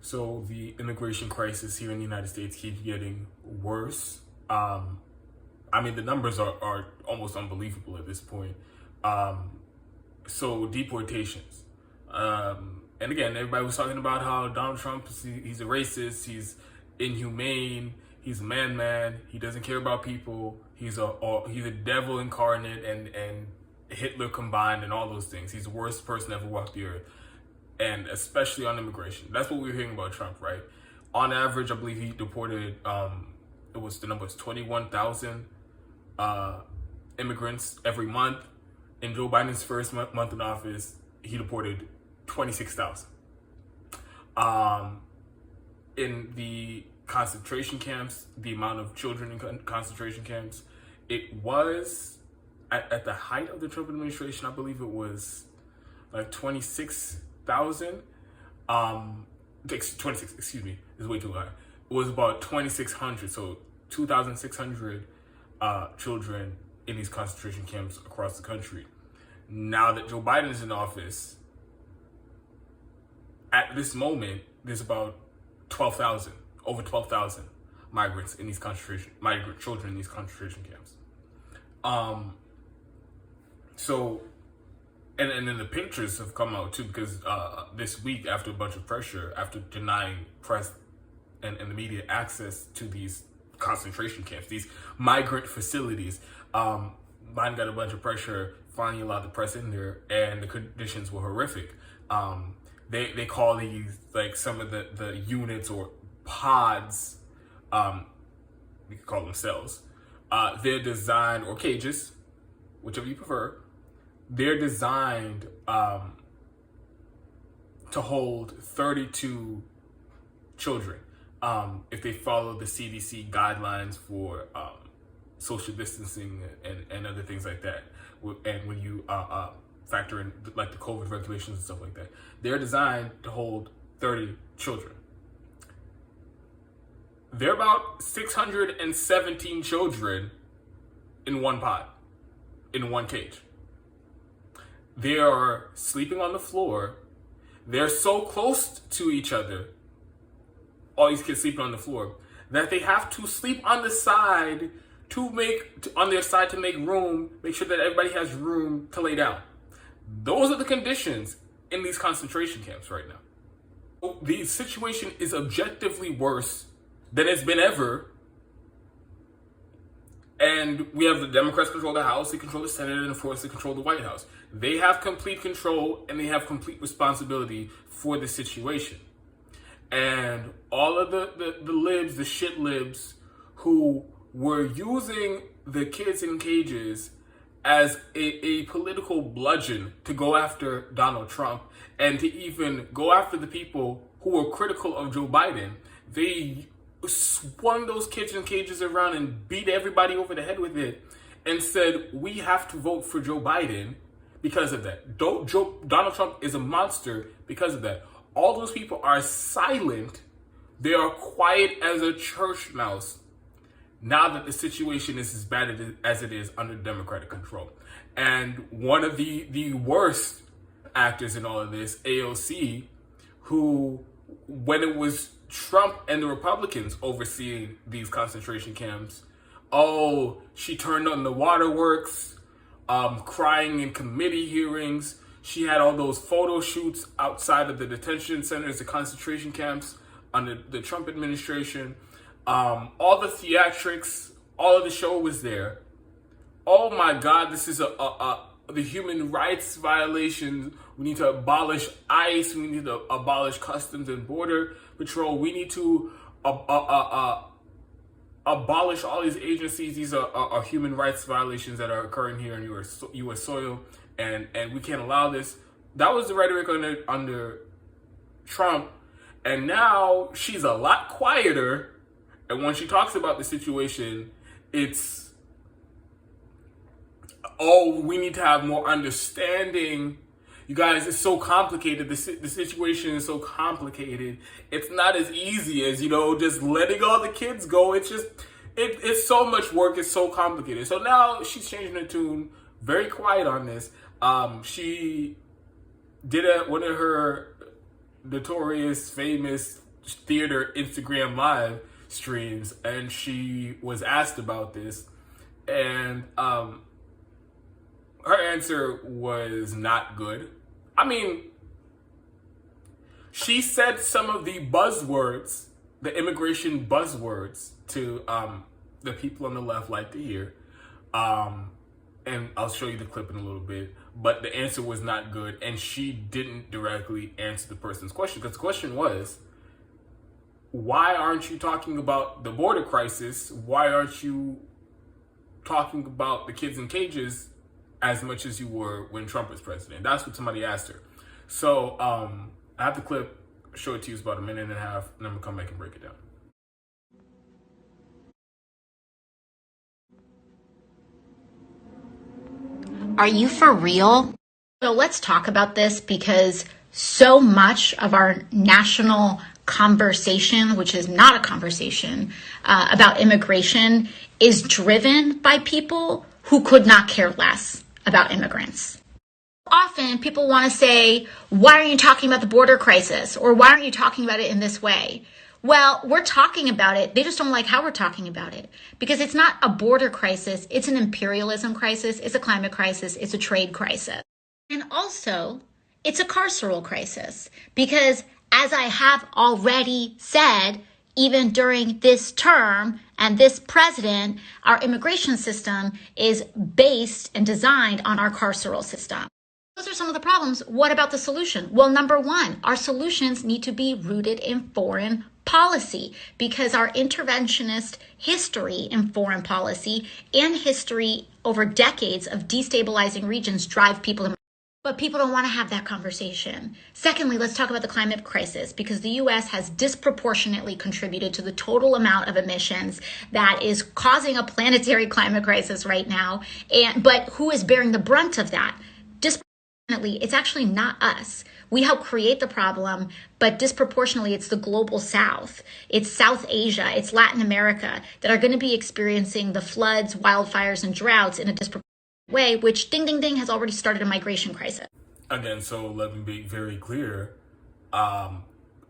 So the immigration crisis here in the United States keeps getting worse. The numbers are almost unbelievable at this point. So deportations. And again, everybody was talking about how Donald Trump, he's a racist, he's inhumane, he's a man, he doesn't care about people, he's a devil incarnate and Hitler combined and all those things. He's the worst person ever walked the earth. And especially on immigration. That's what we were hearing about Trump, right? On average, I believe he deported, the number was 21,000 immigrants every month. In Joe Biden's first month in office, he deported 26,000. In the concentration camps, the amount of children in concentration camps, it was, at the height of the Trump administration, I believe it was like 26,000. 26, excuse me, is way too high. It was about 2,600, so 2,600 children in these concentration camps across the country. Now that Joe Biden is in office, at this moment, there's about 12,000, over 12,000 migrant children in these concentration camps. And then the pictures have come out too, because this week, after a bunch of pressure, after denying press and the media access to these concentration camps, these migrant facilities, Biden got a bunch of pressure, finally allowed the press in there, and the conditions were horrific. They call these, like, some of the units or pods, we could call them cells. They're designed, or cages, whichever you prefer. They're designed to hold 32 children if they follow the CDC guidelines for social distancing and other things like that. And when you factor in like the COVID regulations and stuff like that, they're designed to hold 30 children. There are about 617 children in one pod, in one cage. They are sleeping on the floor. They're so close to each other, all these kids sleeping on the floor, that they have to sleep on the side to make room, make sure that everybody has room to lay down. Those are the conditions in these concentration camps right now. The situation is objectively worse than it's been ever. And we have the Democrats control the House, they control the Senate, and of course they control the White House. They have complete control and they have complete responsibility for the situation. And all of the libs, the shit libs, who were using the kids in cages as a political bludgeon to go after Donald Trump and to even go after the people who were critical of Joe Biden, they swung those kids in cages around and beat everybody over the head with it and said, we have to vote for Joe Biden because of that. Donald Trump is a monster because of that. All those people are silent. They are quiet as a church mouse now that the situation is as bad as it is under Democratic control. And one of the worst actors in all of this, AOC, who, when it was Trump and the Republicans overseeing these concentration camps, she turned on the waterworks, crying in committee hearings. She had all those photo shoots outside of the detention centers, the concentration camps under the Trump administration. All the theatrics, all of the show was there. Oh my God, this is the human rights violations. We need to abolish ICE. We need to abolish Customs and Border Patrol. We need to abolish all these agencies. These are human rights violations that are occurring here in U.S. soil, and we can't allow this. That was the rhetoric under Trump, and now she's a lot quieter. And when she talks about the situation, it's, we need to have more understanding. You guys, it's so complicated. The situation is so complicated. It's not as easy as, just letting all the kids go. It's just, it's so much work. It's so complicated. So now she's changing her tune, very quiet on this. She did one of her notorious, famous theater Instagram live streams, and she was asked about this, and her answer was not good. I mean, she said some of the buzzwords, the immigration buzzwords, to the people on the left like to hear. And I'll show you the clip in a little bit. But the answer was not good, and she didn't directly answer the person's question. Because the question was, why aren't you talking about the border crisis? Why aren't you talking about the kids in cages as much as you were when Trump was president? That's what somebody asked her. So I have the clip, show it to you. It's about a minute and a half, and I'm going to come back and break it down. Are you for real? So let's talk about this, because so much of our national conversation, which is not a conversation about immigration, is driven by people who could not care less about immigrants. Often people want to say, why aren't you talking about the border crisis? Or why aren't you talking about it in this way? Well, we're talking about it. They just don't like how we're talking about it, because it's not a border crisis. It's an imperialism crisis. It's a climate crisis. It's a trade crisis. And also, it's a carceral crisis, because as I have already said, even during this term and this president, our immigration system is based and designed on our carceral system. Those are some of the problems. What about the solution? Well, number one, our solutions need to be rooted in foreign policy, because our interventionist history in foreign policy and history over decades of destabilizing regions drive people to. But people don't want to have that conversation. Secondly, let's talk about the climate crisis, because the U.S. has disproportionately contributed to the total amount of emissions that is causing a planetary climate crisis right now. But who is bearing the brunt of that? Disproportionately, it's actually not us. We help create the problem, but disproportionately, it's the global South. It's South Asia, it's Latin America that are going to be experiencing the floods, wildfires, and droughts in a disproportionate way, which ding, ding, ding has already started a migration crisis. Again, so let me be very clear.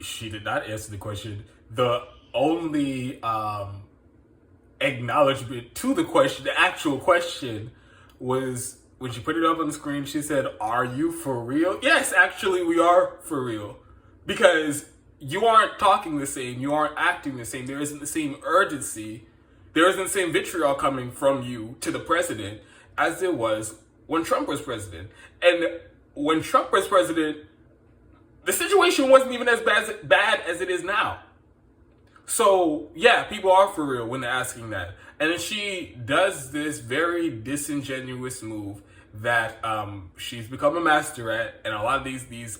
She did not answer the question. The only acknowledgement to the question, the actual question, was when she put it up on the screen. She said, "Are you for real?" Yes, actually, we are for real. Because you aren't talking the same. You aren't acting the same. There isn't the same urgency. There isn't the same vitriol coming from you to the president as there was when Trump was president. And when Trump was president, the situation wasn't even as bad as it is now. So, yeah, people are for real when they're asking that. And then she does this very disingenuous move that she's become a master at, and a lot of these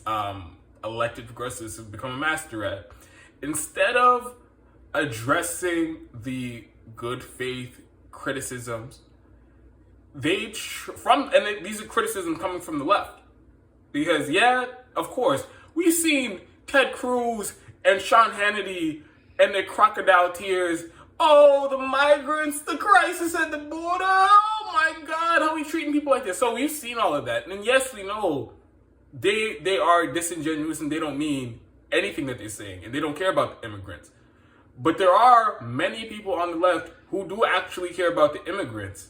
elected progressives have become a master at. Instead of addressing the good faith criticisms, these are criticisms coming from the left. Because, yeah, of course, we've seen Ted Cruz and Sean Hannity and their crocodile tears. Oh, the migrants, the crisis at the border. Oh my God, how are we treating people like this? So we've seen all of that. And yes, we know they are disingenuous and they don't mean anything that they're saying. And they don't care about the immigrants. But there are many people on the left who do actually care about the immigrants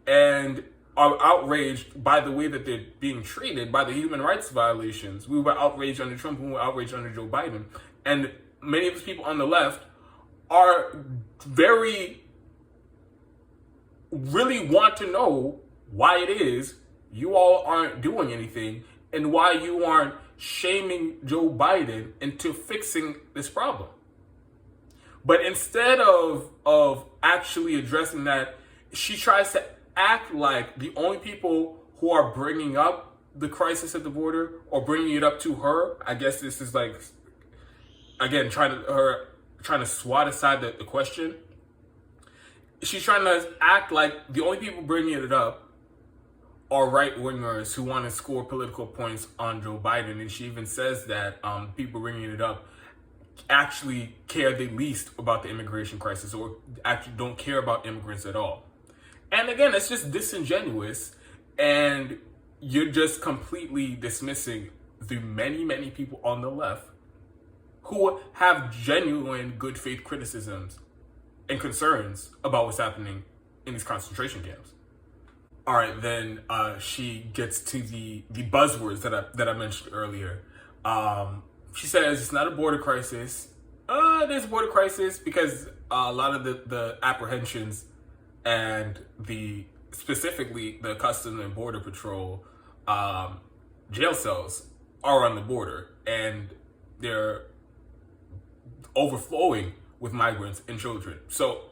and are outraged by the way that they're being treated, by the human rights violations. We were outraged under Trump, we were outraged under Joe Biden. And many of these people on the left are really want to know why it is you all aren't doing anything and why you aren't shaming Joe Biden into fixing this problem. But instead of actually addressing that, she tries to act like the only people who are bringing up the crisis at the border or bringing it up to her, I guess this is like, again, trying to swat aside the question. She's trying to act like the only people bringing it up are right-wingers who want to score political points on Joe Biden. And she even says that people bringing it up actually care the least about the immigration crisis or actually don't care about immigrants at all. And again, it's just disingenuous, and you're just completely dismissing the many, many people on the left who have genuine good faith criticisms and concerns about what's happening in these concentration camps. All right, then she gets to the buzzwords that I mentioned earlier. She says it's not a border crisis. There's a border crisis because a lot of the apprehensions and specifically the Customs and Border Patrol jail cells are on the border, and they're overflowing with migrants and children. So,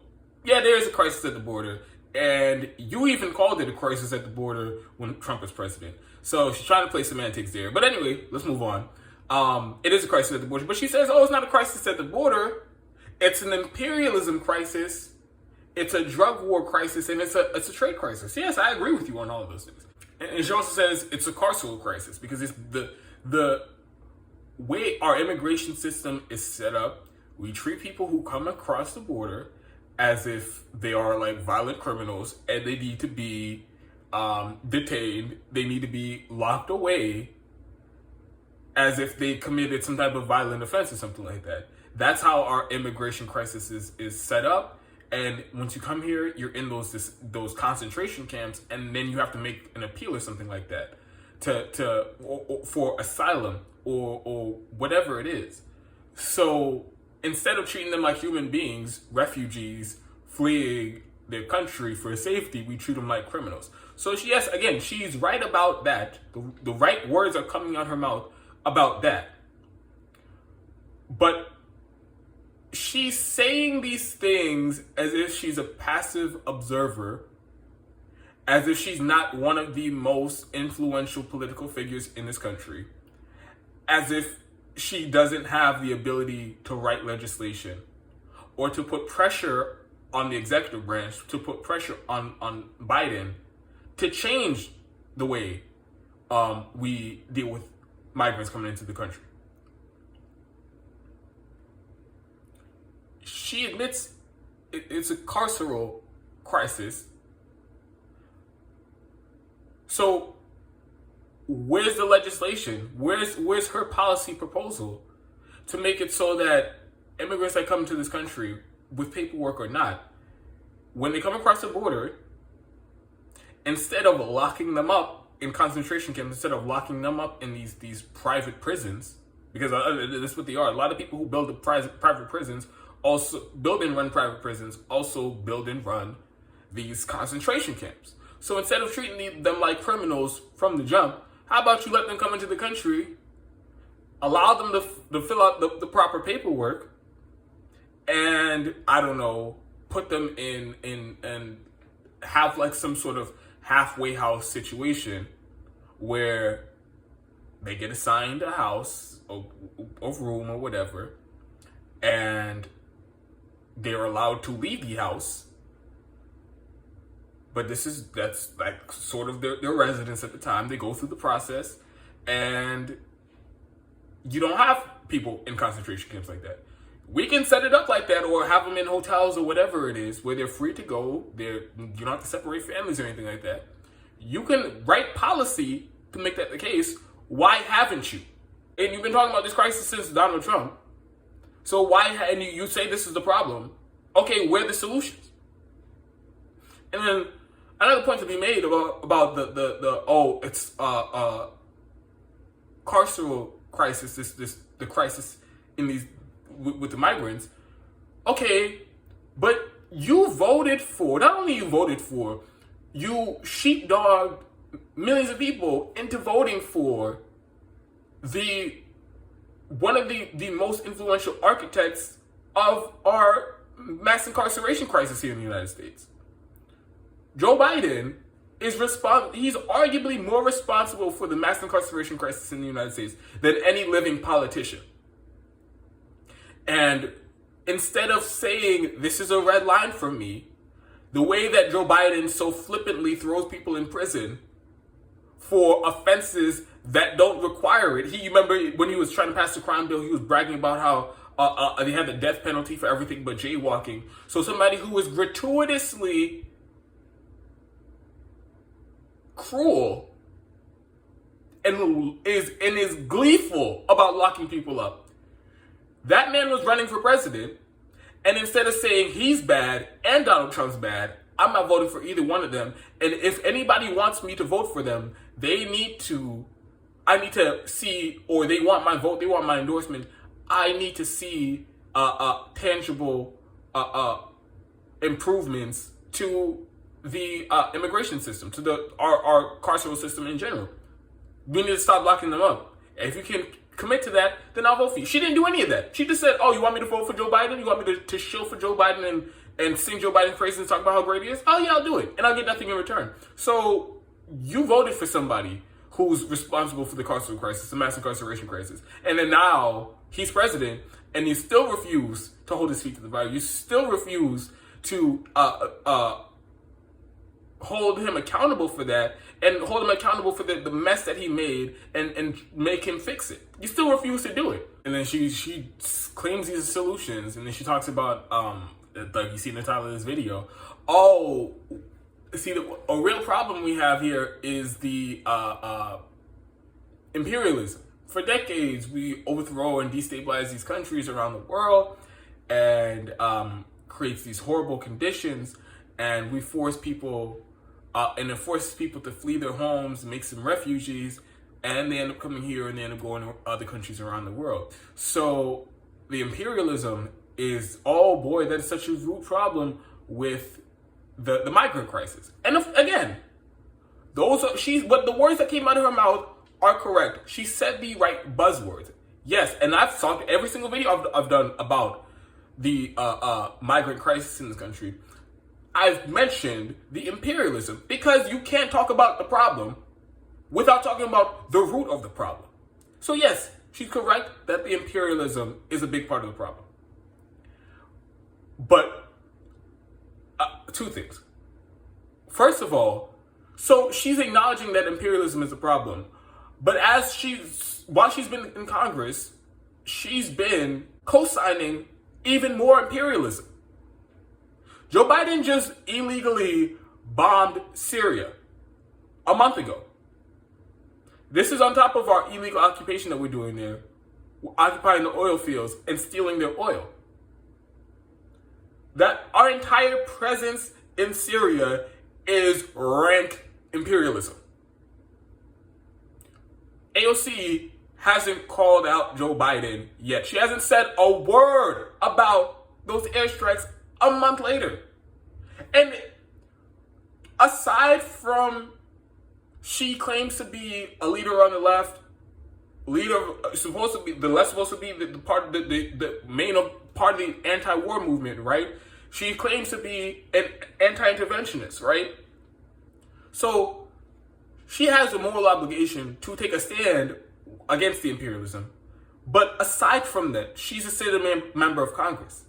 yeah, there is a crisis at the border, and you even called it a crisis at the border when Trump was president. So she's trying to play semantics there. But anyway, let's move on. It is a crisis at the border, but she says, oh, it's not a crisis at the border. It's an imperialism crisis. It's a drug war crisis, and it's a trade crisis. Yes, I agree with you on all of those things. And she also says it's a carceral crisis because it's the way our immigration system is set up. We treat people who come across the border as if they are like violent criminals and they need to be detained. They need to be locked away as if they committed some type of violent offense or something like that. That's how our immigration crisis is set up. And once you come here, you're in those concentration camps, and then you have to make an appeal or something like that for asylum or whatever it is. So instead of treating them like human beings, refugees fleeing their country for safety, we treat them like criminals. So yes, again, she's right about that. The right words are coming out her mouth about that. But she's saying these things as if she's a passive observer, as if she's not one of the most influential political figures in this country, as if she doesn't have the ability to write legislation or to put pressure on the executive branch, to put pressure on Biden to change the way we deal with migrants coming into the country. She admits it's a carceral crisis. So where's the legislation? Where's her policy proposal to make it so that immigrants that come to this country, with paperwork or not, when they come across the border, instead of locking them up in concentration camps, instead of locking them up in these private prisons, because that's what they are. A lot of people who build private prisons also build and run private prisons, also build and run these concentration camps. So instead of treating them like criminals from the jump, how about you let them come into the country, allow them to fill out the proper paperwork, and I don't know, put them in and have like some sort of halfway house situation where they get assigned a house, a room or whatever, and they're allowed to leave the house, but that's like sort of their residence at the time. They go through the process, and you don't have people in concentration camps like that. We can set it up like that, or have them in hotels or whatever it is, where they're free to go. You don't have to separate families or anything like that. You can write policy to make that the case. Why haven't you? And you've been talking about this crisis since Donald Trump. So and you say this is the problem. Okay, where are the solutions? And then another point to be made about it's carceral crisis, the crisis in these with the migrants. Okay, but you voted for, not only you voted for, you sheepdogged millions of people into voting for one of the most influential architects of our mass incarceration crisis here in the United States. Joe Biden he's arguably more responsible for the mass incarceration crisis in the United States than any living politician. And instead of saying, this is a red line for me, the way that Joe Biden so flippantly throws people in prison for offenses that don't require it. You remember when he was trying to pass the crime bill, he was bragging about how they had the death penalty for everything but jaywalking. So somebody who is gratuitously cruel and is gleeful about locking people up, That man was running for president, and instead of saying he's bad and Donald Trump's bad, I'm not voting for either one of them. And if anybody wants me to vote for them, I need to see, or they want my vote, they want my endorsement, I need to see tangible improvements to the immigration system, to our carceral system in general. We need to stop locking them up. If you can commit to that, then I'll vote for you. She didn't do any of that. She just said, oh, you want me to vote for Joe Biden? You want me to shill for Joe Biden and sing Joe Biden praises and talk about how great he is? Oh, yeah, I'll do it. And I'll get nothing in return. So you voted for somebody who's responsible for the carceral crisis, the mass incarceration crisis. And then now he's president, and you still refuse to hold his feet to the fire. You still refuse to hold him accountable for that, and hold him accountable for the mess that he made, and make him fix it. You still refuse to do it. And then she claims these solutions, and then she talks about, like you see in the title of this video, a real problem we have here is the imperialism. For decades, we overthrow and destabilize these countries around the world, and creates these horrible conditions, and we force people, and it forces people to flee their homes, makes them refugees, and they end up coming here and they end up going to other countries around the world. So the imperialism is, oh boy, that is such a root problem with the migrant crisis. And again, but the words that came out of her mouth are correct. She said the right buzzwords. Yes, and I've talked every single video I've done about the migrant crisis in this country. I've mentioned the imperialism, because you can't talk about the problem without talking about the root of the problem. So yes, she's correct that the imperialism is a big part of the problem. But two things. First of all, so she's acknowledging that imperialism is a problem, but while she's been in Congress, she's been co-signing even more imperialism. Joe Biden just illegally bombed Syria a month ago. This is on top of our illegal occupation that we're doing there, occupying the oil fields and stealing their oil. That our entire presence in Syria is rank imperialism. AOC hasn't called out Joe Biden yet. She hasn't said a word about those airstrikes a month later. And aside from she claims to be a leader on the left, supposed to be the main part of the anti-war movement, right? She claims to be an anti-interventionist, right? So she has a moral obligation to take a stand against the imperialism. But aside from that, she's a sitting member of Congress.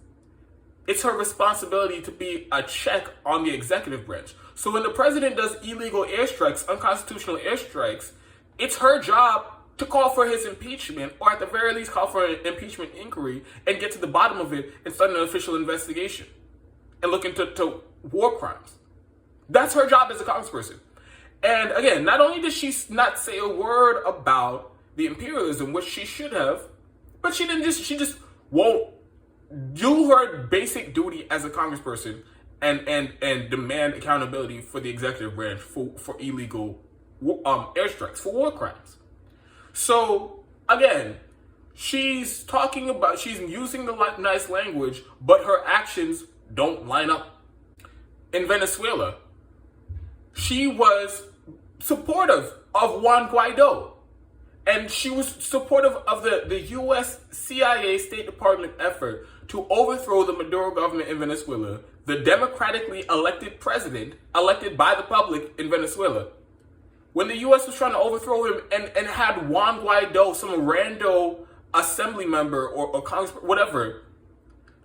It's her responsibility to be a check on the executive branch. So when the president does illegal airstrikes, unconstitutional airstrikes, it's her job to call for his impeachment, or at the very least call for an impeachment inquiry and get to the bottom of it and start an official investigation and look into war crimes. That's her job as a congressperson. And again, not only did she not say a word about the imperialism, which she should have, but she just won't do her basic duty as a congressperson and demand accountability for the executive branch for illegal airstrikes, for war crimes. So again, she's using the nice language, but her actions don't line up. In Venezuela, she was supportive of Juan Guaido, and she was supportive of the U.S. CIA State Department effort to overthrow the Maduro government in Venezuela, the democratically elected president, elected by the public in Venezuela. When the U.S. was trying to overthrow him and had Juan Guaido, some rando assembly member or congressman, whatever,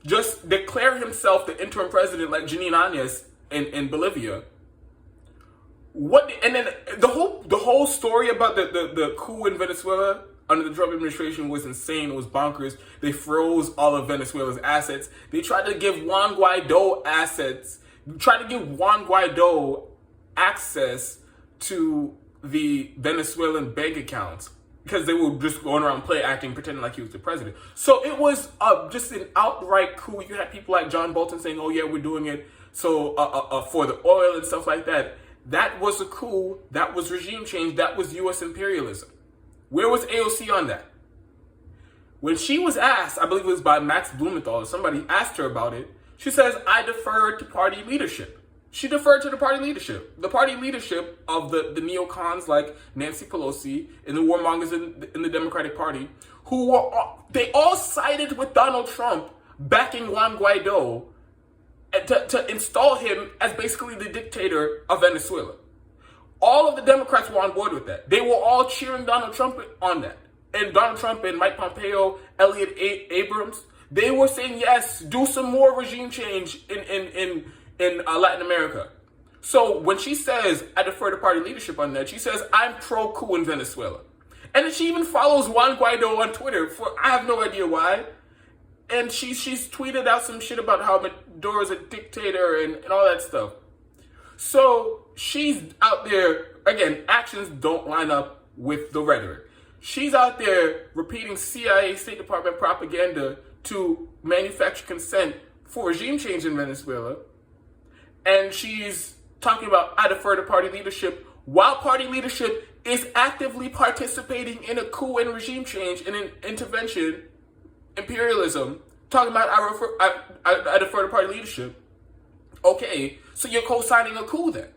just declare himself the interim president like Janine Áñez in Bolivia. And then the whole story about the coup in Venezuela under the Trump administration was insane. It was bonkers. They froze all of Venezuela's assets. They tried to give Juan Guaido access to the Venezuelan bank accounts. because they were just going around play acting, pretending like he was the president. So it was just an outright coup. You had people like John Bolton saying, "Oh yeah, we're doing it so for the oil and stuff like that." That was a coup. That was regime change. That was U.S. imperialism. Where was AOC on that? When she was asked, I believe it was by Max Blumenthal or somebody asked her about it, she says, "I deferred to party leadership." She deferred to the party leadership. The party leadership of the neocons like Nancy Pelosi and the warmongers in the Democratic Party, they all sided with Donald Trump backing Juan Guaido to install him as basically the dictator of Venezuela. All of the Democrats were on board with that. They were all cheering Donald Trump on that. And Donald Trump and Mike Pompeo, Elliot Abrams, they were saying, yes, do some more regime change in Latin America. So when she says, I defer to party leadership on that, she says, I'm pro-coup in Venezuela. And then she even follows Juan Guaido on Twitter for I have no idea why. And she's tweeted out some shit about how Maduro's a dictator and all that stuff. So she's out there, again, actions don't line up with the rhetoric. She's out there repeating CIA State Department propaganda to manufacture consent for regime change in Venezuela. And she's talking about I defer to party leadership while party leadership is actively participating in a coup and regime change and an intervention, imperialism, talking about I defer to party leadership. Okay, so you're co-signing a coup then.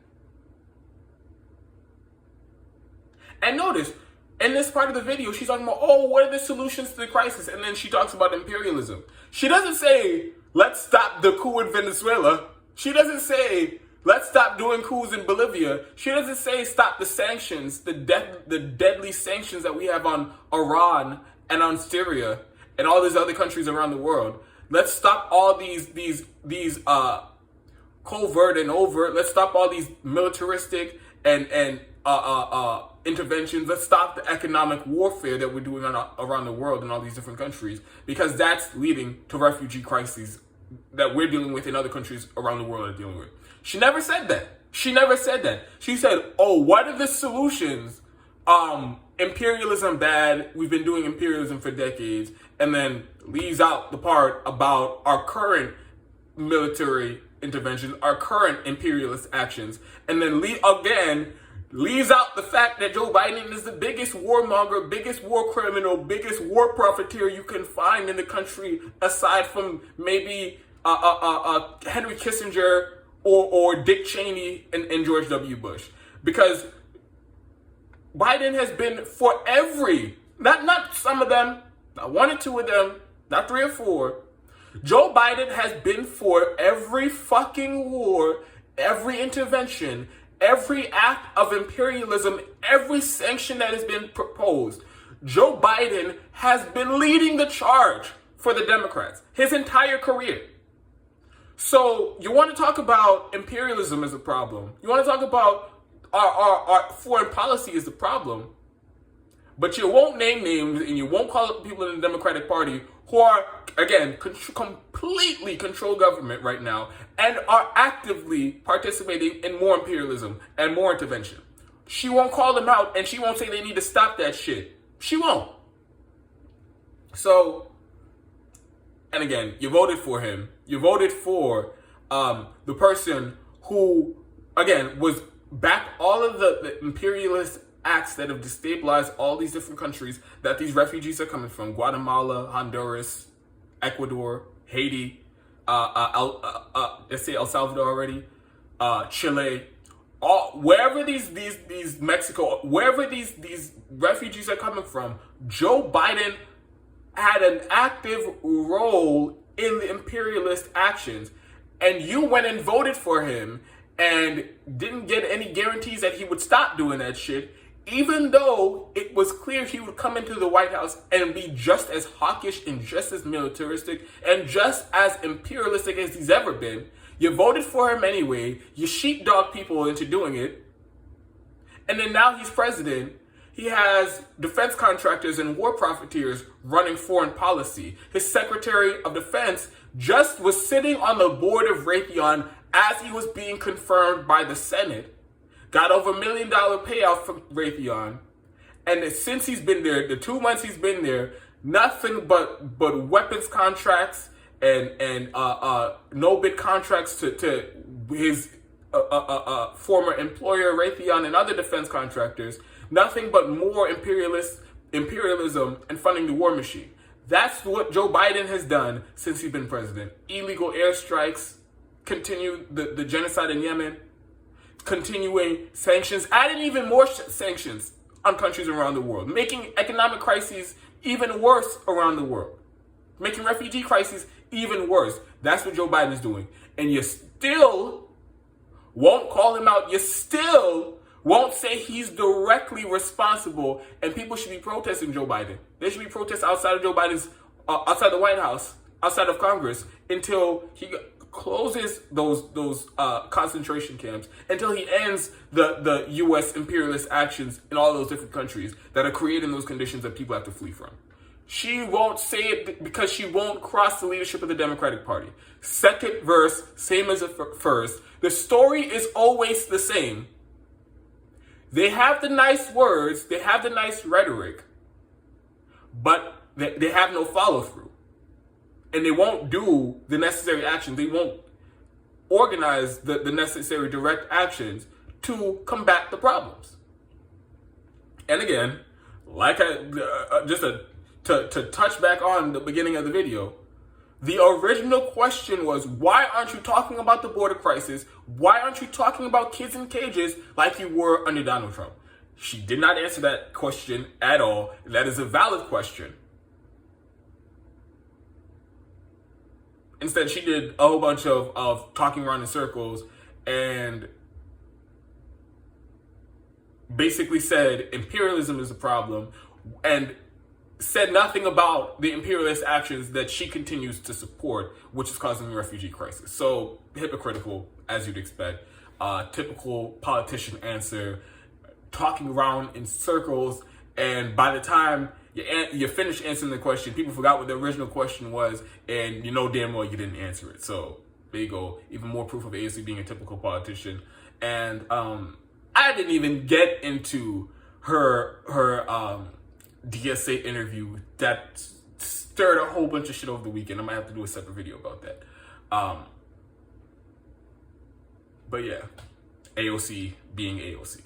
And notice, in this part of the video, she's talking about, oh, what are the solutions to the crisis? And then she talks about imperialism. She doesn't say, let's stop the coup in Venezuela. She doesn't say, let's stop doing coups in Bolivia. She doesn't say stop the sanctions, the deadly sanctions that we have on Iran and on Syria and all these other countries around the world. Let's stop all these covert and overt. Let's stop all these militaristic and interventions. Let's stop the economic warfare that we're doing around the world in all these different countries, because that's leading to refugee crises that we're dealing with in other countries around the world are dealing with. She never said that. She never said that. She said, oh, what are the solutions? Imperialism bad. We've been doing imperialism for decades. And then leaves out the part about our current military interventions, our current imperialist actions. And then leaves out the fact that Joe Biden is the biggest warmonger, biggest war criminal, biggest war profiteer you can find in the country, aside from maybe Henry Kissinger or Dick Cheney and George W. Bush. Because Biden has been for every, not some of them, not one or two of them, not three or four. Joe Biden has been for every fucking war, every intervention, every act of imperialism, every sanction that has been proposed. Joe Biden has been leading the charge for the Democrats his entire career. So you want to talk about imperialism as a problem. You want to talk about our foreign policy as a problem. But you won't name names and you won't call up people in the Democratic Party who are, again, completely control government right now and are actively participating in more imperialism and more intervention. She won't call them out and she won't say they need to stop that shit. She won't. So, and again, you voted for him. You voted for the person who, again, was back all of the imperialist acts that have destabilized all these different countries that these refugees are coming from: Guatemala, Honduras, Ecuador, Haiti, let's say El Salvador already, Chile, wherever these Mexico, wherever these refugees are coming from. Joe Biden had an active role in the imperialist actions, and you went and voted for him and didn't get any guarantees that he would stop doing that shit, even though it was clear he would come into the White House and be just as hawkish and just as militaristic and just as imperialistic as he's ever been. You voted for him anyway. You sheepdog people into doing it. And then now he's president. He has defense contractors and war profiteers running foreign policy. His Secretary of Defense just was sitting on the board of Raytheon as he was being confirmed by the Senate. Got over $1 million payout from Raytheon. And since he's been there, the 2 months he's been there, nothing but weapons contracts and no bid contracts to his former employer Raytheon and other defense contractors. Nothing but more imperialism and funding the war machine. That's what Joe Biden has done since he's been president. Illegal airstrikes, continue the genocide in Yemen, continuing sanctions, adding even more sanctions on countries around the world, making economic crises even worse around the world, making refugee crises even worse. That's what Joe Biden is doing. And you still won't call him out. You still won't say he's directly responsible, and people should be protesting Joe Biden. They should be protesting outside of Joe Biden's, outside the White House, outside of Congress, until he closes those concentration camps, until he ends the U.S. imperialist actions in all those different countries that are creating those conditions that people have to flee from. She won't say it because she won't cross the leadership of the Democratic Party. Second verse, same as the first. The story is always the same. They have the nice words, they have the nice rhetoric, but they have no follow-through. And they won't do the necessary action. They won't organize the necessary direct actions to combat the problems. And again, like to touch back on the beginning of the video, the original question was, why aren't you talking about the border crisis? Why aren't you talking about kids in cages like you were under Donald Trump? She did not answer that question at all. That is a valid question. Instead, she did a whole bunch of talking around in circles and basically said imperialism is a problem and said nothing about the imperialist actions that she continues to support, which is causing the refugee crisis. So hypocritical, as you'd expect. Typical politician answer, talking around in circles, and by the time you finish answering the question, people forgot what the original question was, and you know damn well you didn't answer it. So there you go. Even more proof of AOC being a typical politician. And I didn't even get into her DSA interview that stirred a whole bunch of shit over the weekend. I might have to do a separate video about that. But yeah, AOC being AOC.